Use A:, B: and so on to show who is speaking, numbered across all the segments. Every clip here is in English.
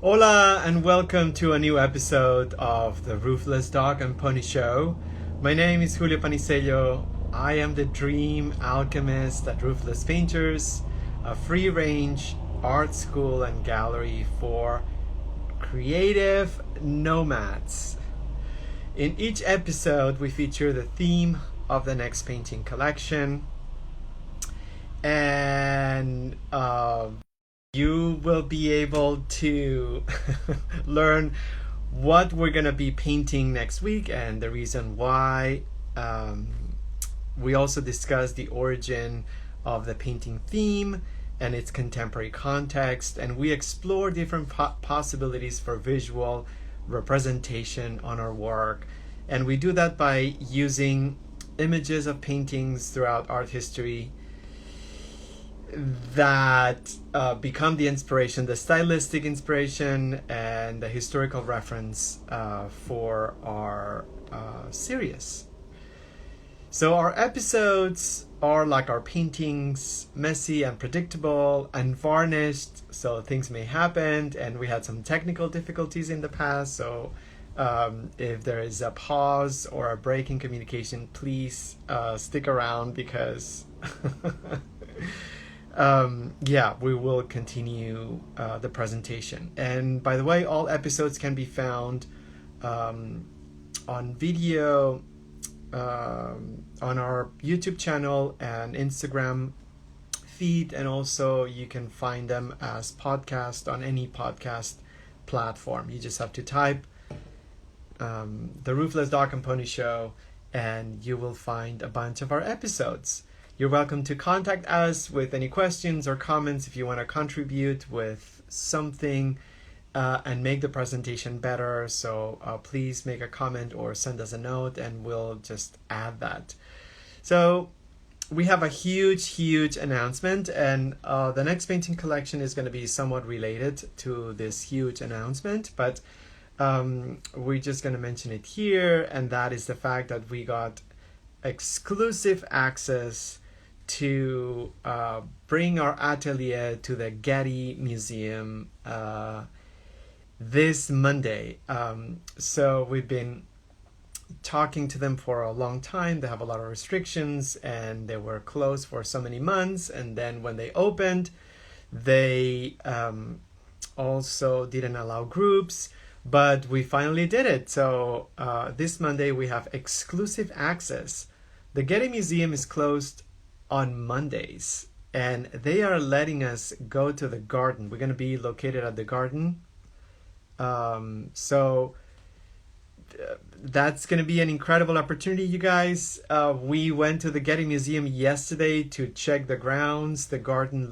A: Hola and welcome to a new episode of the Roofless Dog and Pony Show. My name is Julio Panicello. I am the dream alchemist at Roofless Painters, a free-range art school and gallery for creative nomads. In each episode, we feature the theme of the next painting collection, and you will be able to learn what we're going to be painting next week and the reason why. We also discuss the origin of the painting theme and its contemporary context, and we explore different possibilities for visual representation on our work. And we do that by using images of paintings throughout art history that become the inspiration, the stylistic inspiration, and the historical reference for our series. So our episodes are like our paintings, messy, unpredictable, unvarnished, so things may happen, and we had some technical difficulties in the past, so if there is a pause or a break in communication, please stick around because we will continue the presentation. And by the way, all episodes can be found on video on our YouTube channel and Instagram feed, and also you can find them as podcast on any podcast platform. You just have to type the Roofless Dog and Pony Show and you will find a bunch of our episodes. You're welcome to contact us with any questions or comments if you want to contribute with something and make the presentation better. So please make a comment or send us a note and we'll just add that. So we have a huge announcement, and the next painting collection is going to be somewhat related to this huge announcement, but we're just going to mention it here, and that is the fact that we got exclusive access to bring our atelier to the Getty Museum this Monday. So we've been talking to them for a long time. They have a lot of restrictions and they were closed for so many months, and then when they opened, they also didn't allow groups, but we finally did it. So this Monday we have exclusive access. The Getty Museum is closed on Mondays, and they are letting us go to the garden. We're going to be located at the garden. So that's going to be an incredible opportunity, you guys. We went to the Getty Museum yesterday to check the grounds. The garden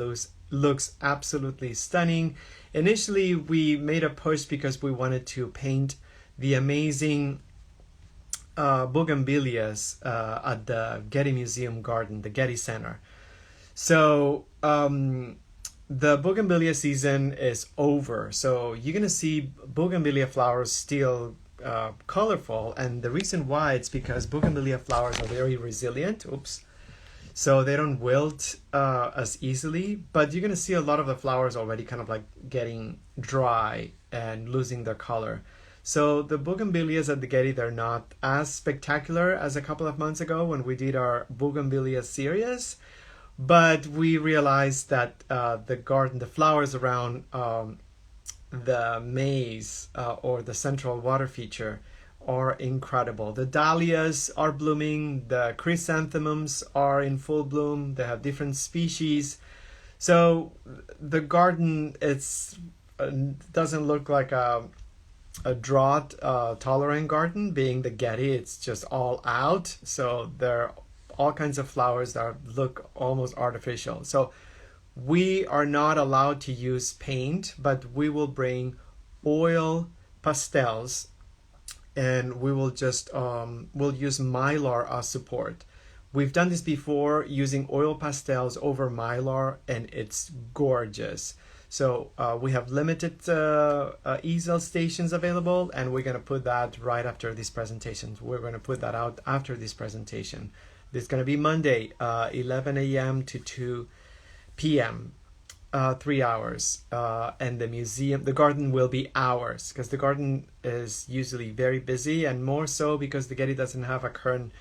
A: looks absolutely stunning. Initially, we made a push because we wanted to paint the amazing bougainvilleas at the Getty Museum garden, the Getty Center. So the bougainvillea season is over, so you're gonna see bougainvillea flowers still colorful, and the reason why it's because bougainvillea flowers are very resilient. So they don't wilt as easily, but you're gonna see a lot of the flowers already kind of like getting dry and losing their color. So the bougainvilleas at the Getty, they're not as spectacular as a couple of months ago when we did our bougainvillea series, but we realized that the garden, the flowers around the maze or the central water feature are incredible. The dahlias are blooming, the chrysanthemums are in full bloom, they have different species. So the garden, doesn't look like a drought tolerant garden. Being the Getty, it's just all out, so there are all kinds of flowers that look almost artificial. So we are not allowed to use paint, but we will bring oil pastels, and we will just we'll use mylar as support. We've done this before using oil pastels over mylar, and it's gorgeous. So we have limited easel stations available, and we're going to put that right after this presentation. We're going to put that out after this presentation. This is going to be Monday, 11 a.m. to 2 p.m. 3 hours, and the garden will be hours, because the garden is usually very busy, and more so because the Getty doesn't have a current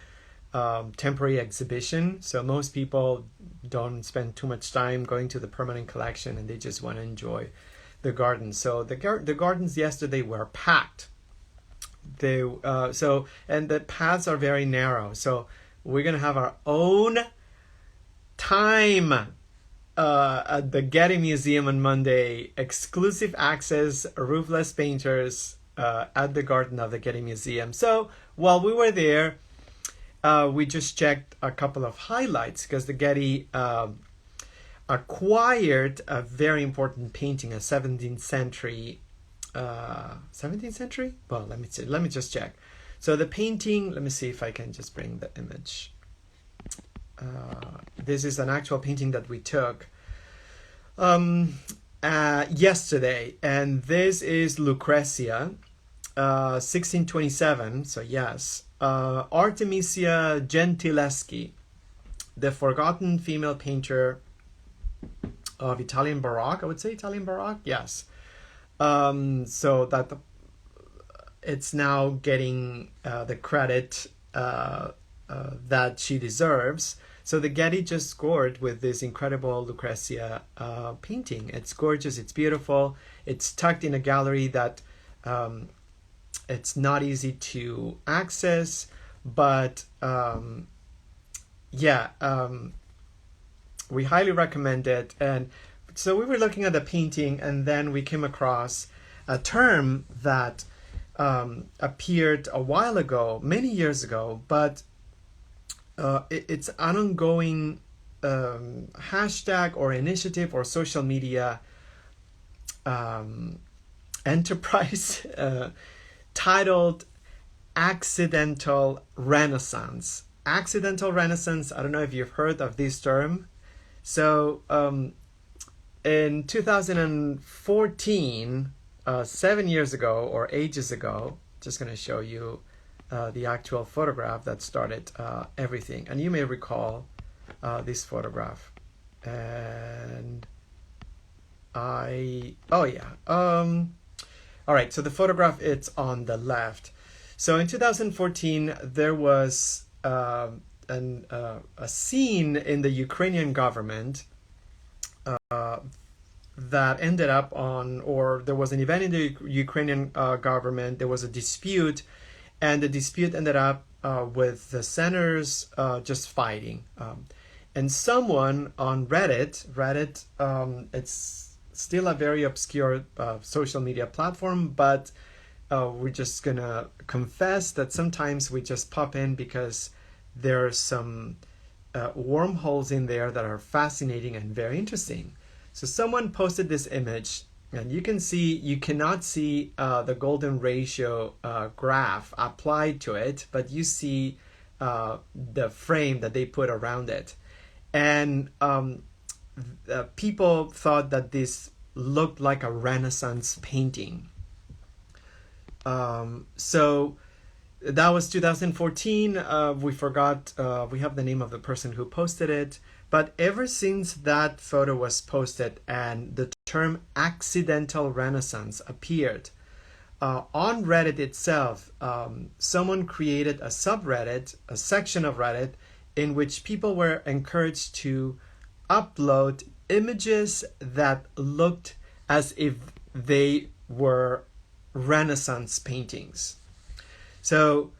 A: temporary exhibition. So most people don't spend too much time going to the permanent collection, and they just want to enjoy the garden. So the gardens yesterday were packed. And the paths are very narrow. So we're gonna have our own time at the Getty Museum on Monday. Exclusive access, roofless painters at the garden of the Getty Museum. So while we were there, we just checked a couple of highlights, because the Getty acquired a very important painting, a 17th century. 17th century? Well, let me just check. So the painting, let me see if I can just bring the image. This is an actual painting that we took yesterday, and this is Lucrezia, 1627. So yes, Artemisia Gentileschi, the forgotten female painter of Italian Baroque. I would say Italian Baroque. Yes. So that it's now getting the credit that she deserves. So the Getty just scored with this incredible Lucrezia painting. It's gorgeous. It's beautiful. It's tucked in a gallery that it's not easy to access, but we highly recommend it. And so we were looking at the painting, and then we came across a term that appeared a while ago, many years ago, but it's an ongoing hashtag or initiative or social media enterprise titled Accidental Renaissance. Accidental Renaissance, I don't know if you've heard of this term. So in 2014, 7 years ago or ages ago, just going to show you the actual photograph that started everything. And you may recall this photograph. And all right, so the photograph, it's on the left. So in 2014, there was a scene in the Ukrainian government that ended up on, or there was an event in the Ukrainian government. There was a dispute, and the dispute ended up with the senators just fighting. And someone on Reddit, it's still a very obscure social media platform, but we're just gonna confess that sometimes we just pop in because there are some wormholes in there that are fascinating and very interesting. So someone posted this image, and you cannot see the golden ratio graph applied to it, but you see the frame that they put around it. And people thought that this looked like a Renaissance painting. So that was 2014. We forgot, we have the name of the person who posted it. But ever since that photo was posted and the term accidental Renaissance appeared, on Reddit itself, someone created a subreddit, a section of Reddit, in which people were encouraged to upload images that looked as if they were Renaissance paintings. So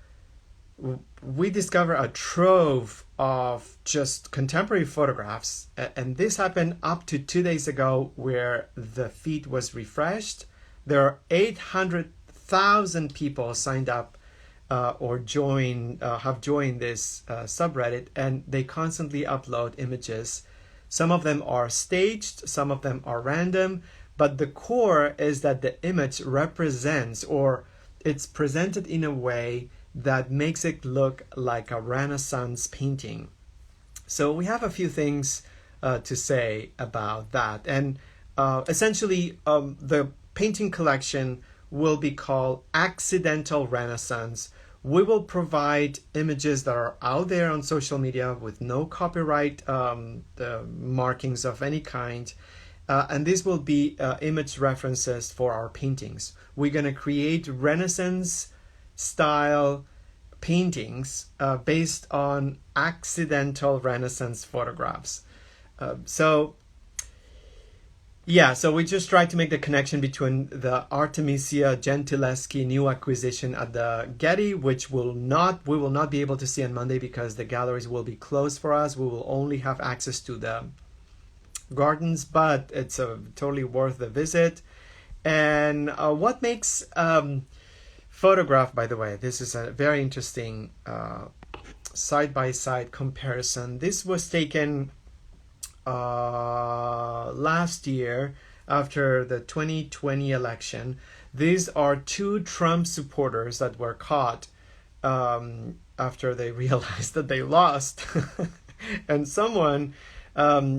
A: we discovered a trove of just contemporary photographs, and this happened up to 2 days ago, where the feed was refreshed. There are 800,000 people signed up or have joined this subreddit, and they constantly upload images. Some of them are staged, some of them are random, but the core is that the image represents, or it's presented in a way that makes it look like a Renaissance painting. So we have a few things to say about that. And essentially, the painting collection will be called Accidental Renaissance. We will provide images that are out there on social media with no copyright markings of any kind. and these will be image references for our paintings. We're going to create Renaissance style paintings based on accidental Renaissance photographs. So we just tried to make the connection between the Artemisia Gentileschi new acquisition at the Getty, which we will not be able to see on Monday because the galleries will be closed for us. We will only have access to the gardens, but it's totally worth the visit. And what makes photograph, by the way, this is a very interesting side-by-side comparison. This was taken last year after the 2020 election. These are two Trump supporters that were caught after they realized that they lost. And someone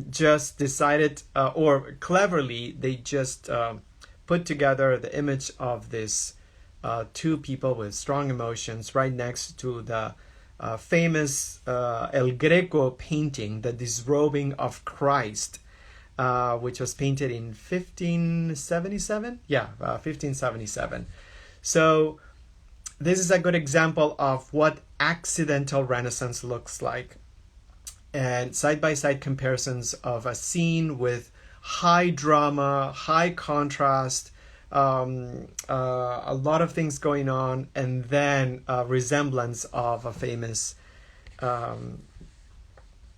A: just decided, or cleverly, they just put together the image of this two people with strong emotions right next to the famous El Greco painting, The Disrobing of Christ, which was painted in 1577. 1577. So this is a good example of what accidental Renaissance looks like. And side-by-side comparisons of a scene with high drama, high contrast, a lot of things going on, and then a resemblance of a famous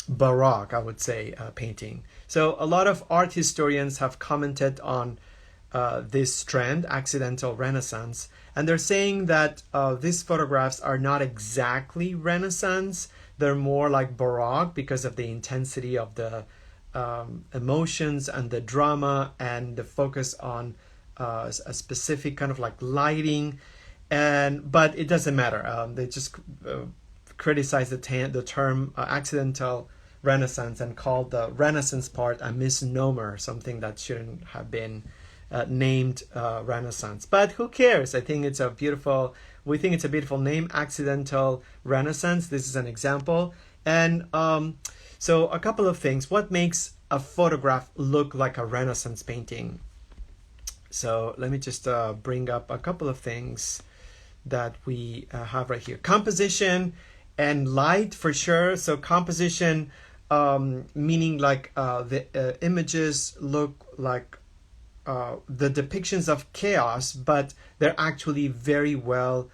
A: Baroque, I would say, painting. So a lot of art historians have commented on this trend, accidental Renaissance, and they're saying that these photographs are not exactly Renaissance. They're more like Baroque because of the intensity of the emotions and the drama and the focus on a specific kind of like lighting. But it doesn't matter. They just criticize the term accidental Renaissance and called the Renaissance part a misnomer, something that shouldn't have been named Renaissance. But who cares? I think it's a beautiful. We think it's a beautiful name, accidental Renaissance. This is an example. And so a couple of things. What makes a photograph look like a Renaissance painting? So let me just bring up a couple of things that we have right here. Composition and light for sure. So composition meaning like the images look like the depictions of chaos, but they're actually very well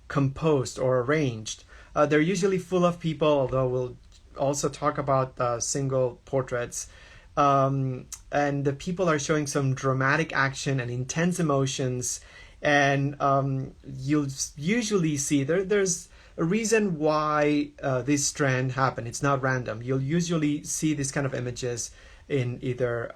A: composed or arranged. They're usually full of people, although we'll also talk about single portraits. And the people are showing some dramatic action and intense emotions. And you'll usually see there's a reason why this trend happened. It's not random. You'll usually see these kind of images in either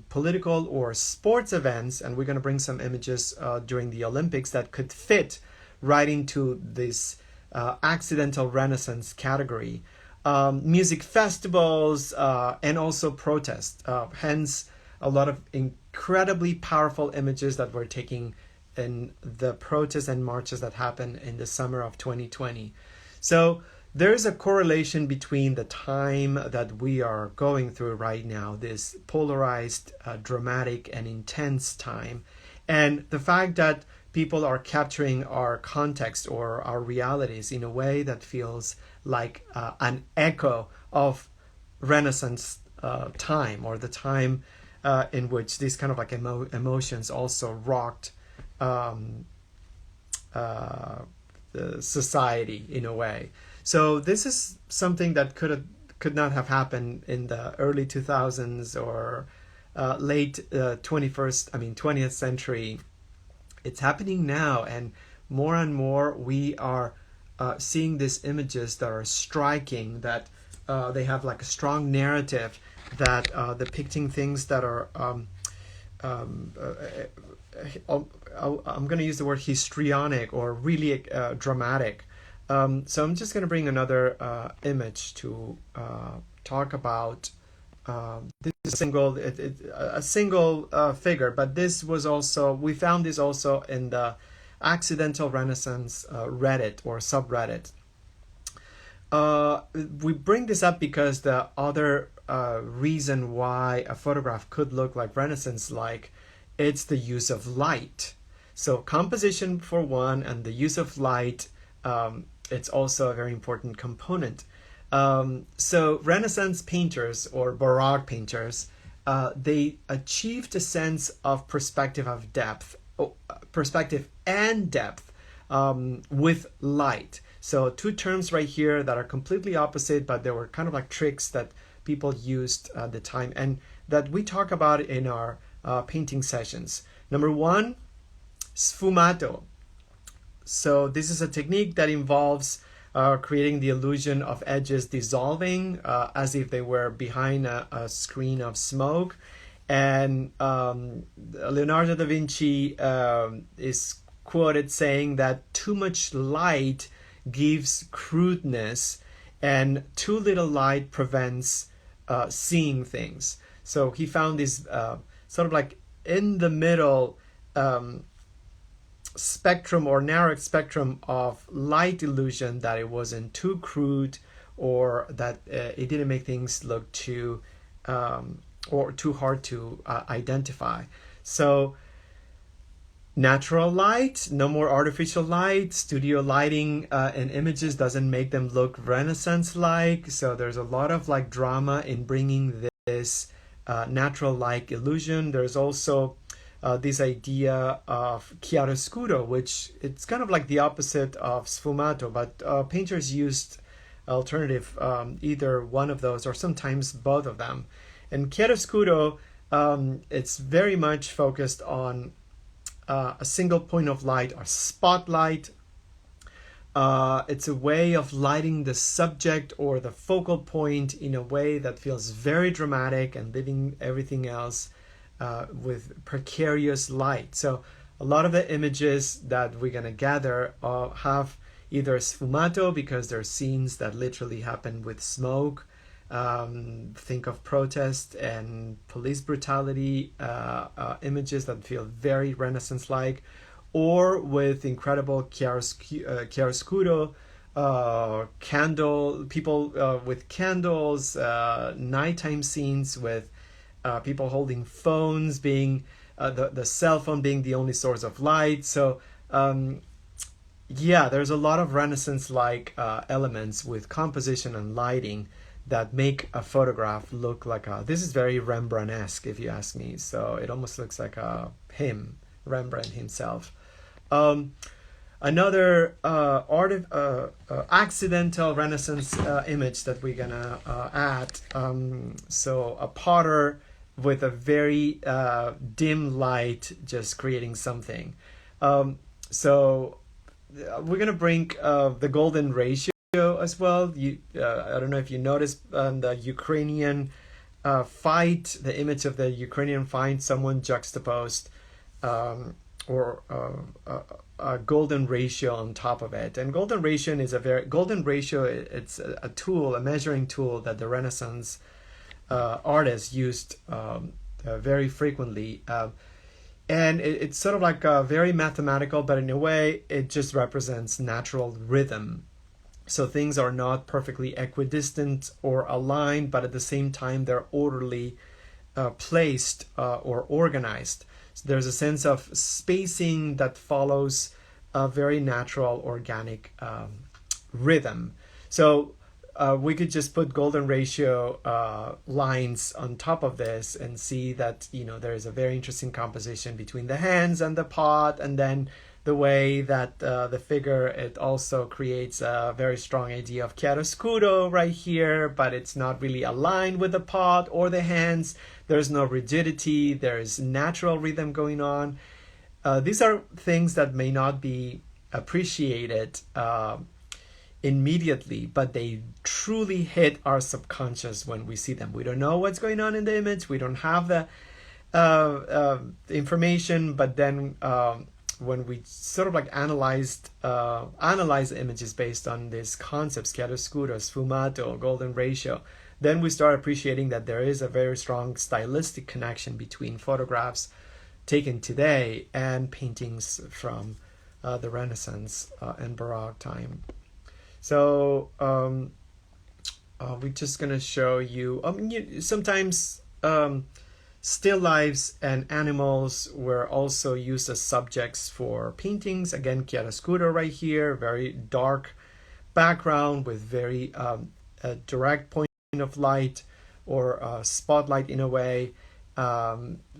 A: political or sports events, and we're going to bring some images during the Olympics that could fit right into this accidental Renaissance category. Music festivals and also protests. Hence, a lot of incredibly powerful images that we're taking in the protests and marches that happened in the summer of 2020. So there's a correlation between the time that we are going through right now, this polarized, dramatic, and intense time, and the fact that people are capturing our context or our realities in a way that feels like an echo of Renaissance time, or the time in which these kind of like emotions also rocked the society in a way. So this is something that could not have happened in the early 2000s or late 20th century. It's happening now, and more we are seeing these images that are striking, that they have like a strong narrative, that depicting things that are I'm going to use the word histrionic or really dramatic. So I'm just going to bring another image to talk about. This is a single figure, but this was also, we found this also in the Accidental Renaissance Reddit or subreddit. we bring this up because the other reason why a photograph could look like Renaissance-like, it's the use of light. So composition for one, and the use of light, it's also a very important component. So Renaissance painters or Baroque painters, they achieved a sense of perspective and depth with light. So two terms right here that are completely opposite, but they were kind of like tricks that people used at the time and that we talk about in our painting sessions. Number one, sfumato. So this is a technique that involves creating the illusion of edges dissolving as if they were behind a screen of smoke. And Leonardo da Vinci is quoted saying that too much light gives crudeness and too little light prevents seeing things. So he found this sort of like in the middle spectrum or narrow spectrum of light illusion, that it wasn't too crude or that it didn't make things look too or too hard to identify. So natural light, no more artificial light. Studio lighting in images doesn't make them look Renaissance-like. So there's a lot of like drama in bringing this natural-like illusion. There's also this idea of chiaroscuro, which it's kind of like the opposite of sfumato, but painters used alternative, either one of those or sometimes both of them. And chiaroscuro, it's very much focused on a single point of light or spotlight. It's a way of lighting the subject or the focal point in a way that feels very dramatic and leaving everything else with precarious light. So a lot of the images that we're going to gather have either sfumato because they're scenes that literally happen with smoke. Think of protest and police brutality images that feel very Renaissance-like, or with incredible chiaroscuro, people with candles, nighttime scenes with people holding phones, being the cell phone being the only source of light. So there's a lot of Renaissance-like elements with composition and lighting that make a photograph look like this is very Rembrandt-esque, if you ask me. So it almost looks like Rembrandt himself. Another accidental Renaissance image that we're gonna add. So a potter with a very dim light, just creating something. So we're gonna bring the golden ratio as well. I don't know if you noticed the Ukrainian fight, the image of the Ukrainian fight, someone juxtaposed or a golden ratio on top of it. And golden ratio it's a tool, a measuring tool that the Renaissance artists used very frequently. And it's sort of like very mathematical, but in a way it just represents natural rhythm. So things are not perfectly equidistant or aligned, but at the same time they're orderly placed or organized. So there's a sense of spacing that follows a very natural, organic rhythm. So we could just put golden ratio lines on top of this and see that there is a very interesting composition between the hands and the pot, and then the way that the figure, it also creates a very strong idea of chiaroscuro right here, but it's not really aligned with the pot or the hands. There's no rigidity. There's natural rhythm going on. These are things that may not be appreciated immediately, but they truly hit our subconscious when we see them. We don't know what's going on in the image. We don't have the information, but then when we sort of like analyze images based on these concepts, chiaroscuro, sfumato, golden ratio, then we start appreciating that there is a very strong stylistic connection between photographs taken today and paintings from the Renaissance and Baroque time. So we're just gonna show you. Sometimes still lives and animals were also used as subjects for paintings. Again, chiaroscuro right here, very dark background with very direct point of light or spotlight in a way.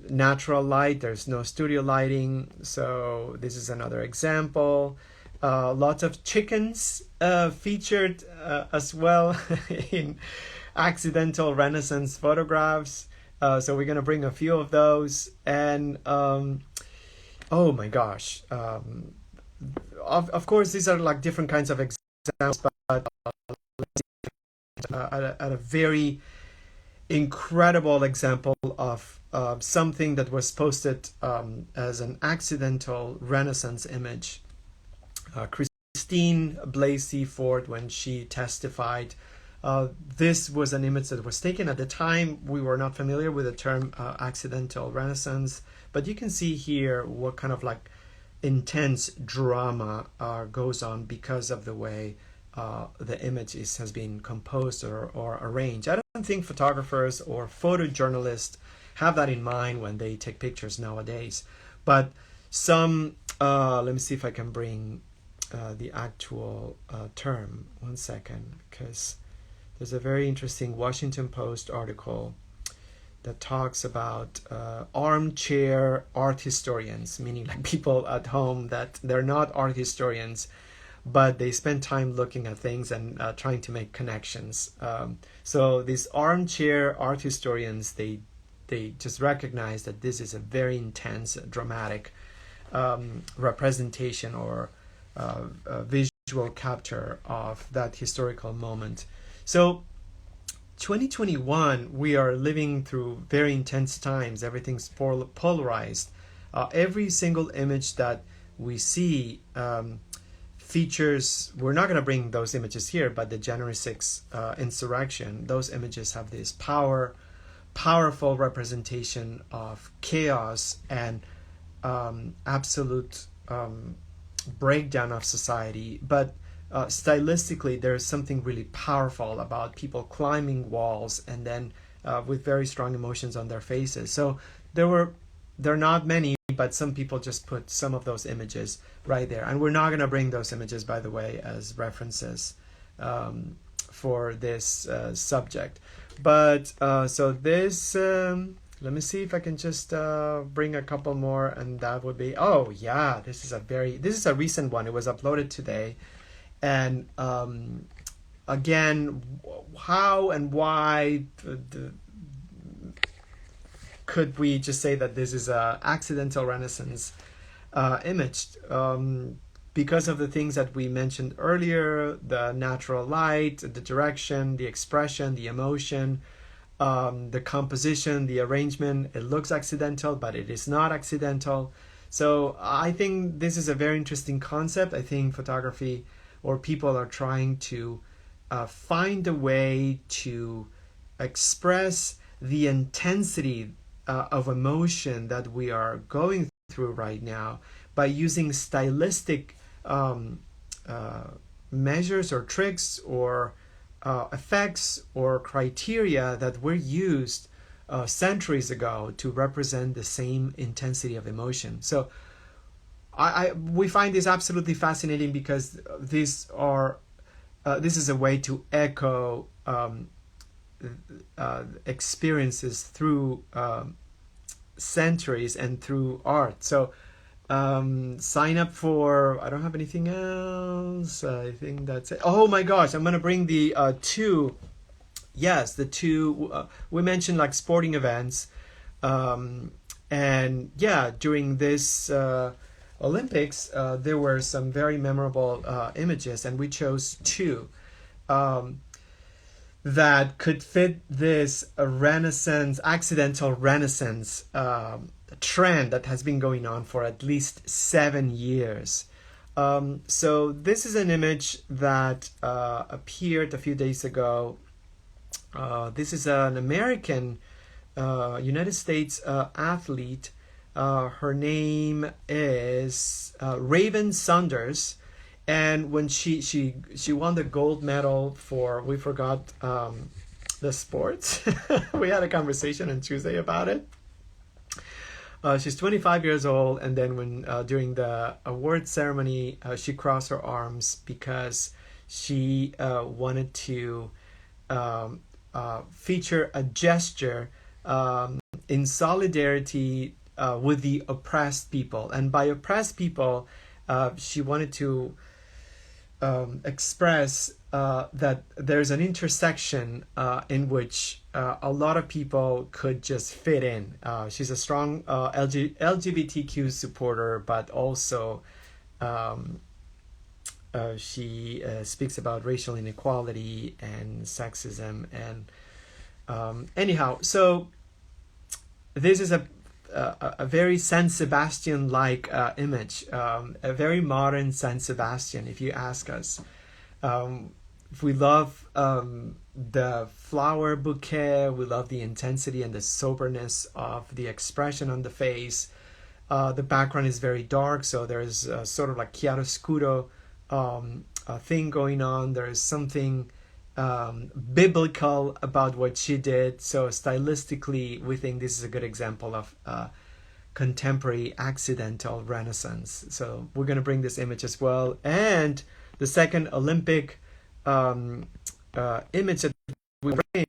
A: Natural light, there's no studio lighting. So this is another example. Lots of chickens featured as well in accidental Renaissance photographs. So we're going to bring a few of those. And oh my gosh. Of course, these are like different kinds of examples, but at a very incredible example of something that was posted as an accidental Renaissance image. Christine Blasey Ford, when she testified, this was an image that was taken at the time. We were not familiar with the term accidental Renaissance, but you can see here what kind of like intense drama goes on because of the way the image has been composed or arranged. I don't think photographers or photojournalists have that in mind when they take pictures nowadays. But some, let me see if I can bring the actual term. 1 second, because there's a very interesting Washington Post article that talks about armchair art historians, meaning like people at home that they're not art historians, but they spend time looking at things and trying to make connections. So these armchair art historians, they just recognize that this is a very intense, dramatic representation or visual capture of that historical moment. So 2021, we are living through very intense times. Everything's polarized. Every single image that we see features, we're not going to bring those images here, but the January 6th insurrection, those images have this powerful representation of chaos and absolute breakdown of society. But stylistically, there's something really powerful about people climbing walls and then with very strong emotions on their faces. So there are not many, but some people just put some of those images right there. And we're not going to bring those images, by the way, as references for this subject. But so this, let me see if I can just bring a couple more, and that would be, oh yeah, this is a recent one. It was uploaded today. And again, how and why could we just say that this is an accidental Renaissance image? Because of the things that we mentioned earlier, the natural light, the direction, the expression, the emotion, the composition, the arrangement. It looks accidental, but it is not accidental. So I think this is a very interesting concept. I think photography or people are trying to find a way to express the intensity of emotion that we are going through right now by using stylistic measures or tricks or effects or criteria that were used centuries ago to represent the same intensity of emotion. So we find this absolutely fascinating because this is a way to echo experiences through centuries and through art. So sign up for, I don't have anything else. I think that's it. Oh my gosh, I'm gonna bring the two. Yes, the two we mentioned, like sporting events, and yeah, during this Olympics, there were some very memorable images, and we chose two that could fit this accidental Renaissance trend that has been going on for at least 7 years. So this is an image that appeared a few days ago. This is an American United States athlete. Her name is Raven Saunders, And when she won the gold medal for, we forgot the sports. We had a conversation on Tuesday about it. She's 25 years old, and then when during the award ceremony, she crossed her arms because she wanted to feature a gesture in solidarity with the oppressed people. And by oppressed people, she wanted to express that there's an intersection in which a lot of people could just fit in. She's a strong LGBTQ supporter, but also she speaks about racial inequality and sexism. And anyhow, so this is a very San Sebastian-like image, a very modern San Sebastian, if you ask us. We love the flower bouquet, we love the intensity and the soberness of the expression on the face. The background is very dark, so there's sort of like chiaroscuro thing going on. There's something biblical about what she did. So stylistically, we think this is a good example of contemporary accidental renaissance. So we're going to bring this image as well. And the second Olympic image that we bring,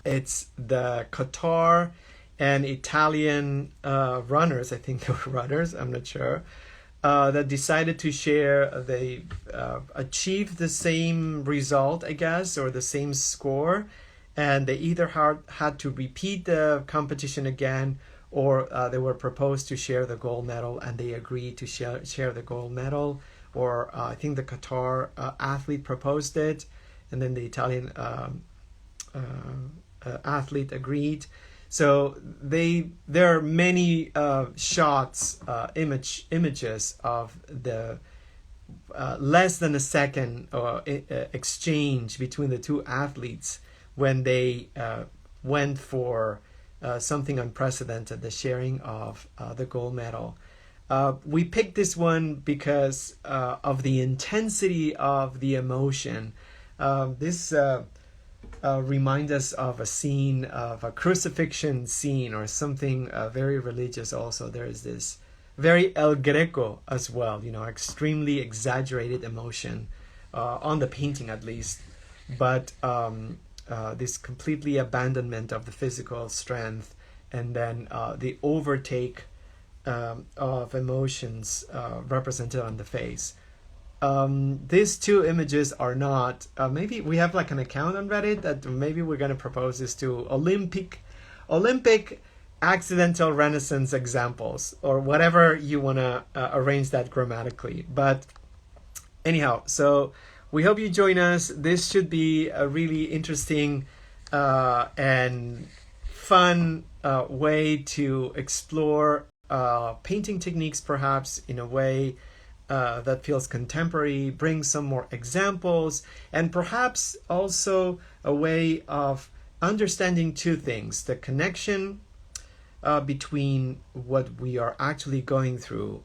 A: it's the Qatar and Italian runners, I think they were runners, I'm not sure, that decided to share. They achieved the same result, I guess, or the same score, and they either had to repeat the competition again, or they were proposed to share the gold medal, and they agreed to share the gold medal. Or I think the Qatar athlete proposed it, and then the Italian athlete agreed. So there are many shots, images of the less than a second exchange between the two athletes when they went for something unprecedented, the sharing of the gold medal. We picked this one because of the intensity of the emotion. This reminds us of a scene, of a crucifixion scene, or something very religious also. There is this very El Greco as well, extremely exaggerated emotion, on the painting at least. But this completely abandonment of the physical strength, and then the overtake of emotions represented on the face. These two images are not, maybe we have like an account on Reddit that maybe we're going to propose this to Olympic accidental renaissance examples, or whatever you want to arrange that grammatically. But anyhow, so we hope you join us. This should be a really interesting and fun way to explore painting techniques, perhaps in a way that feels contemporary, bring some more examples, and perhaps also a way of understanding two things: the connection between what we are actually going through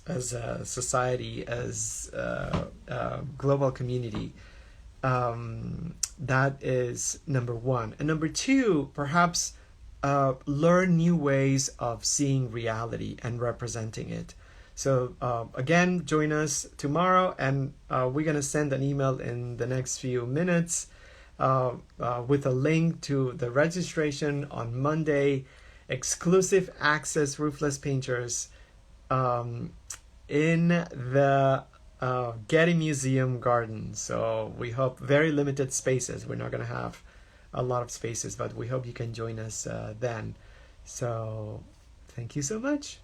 A: as a society, as a global community. That is number one. And number two, perhaps learn new ways of seeing reality and representing it. So again, join us tomorrow, and we're going to send an email in the next few minutes with a link to the registration on Monday. Exclusive access Roofless Painters in the Getty Museum garden. So we hope very limited spaces. We're not going to have a lot of spaces, but we hope you can join us then. So thank you so much.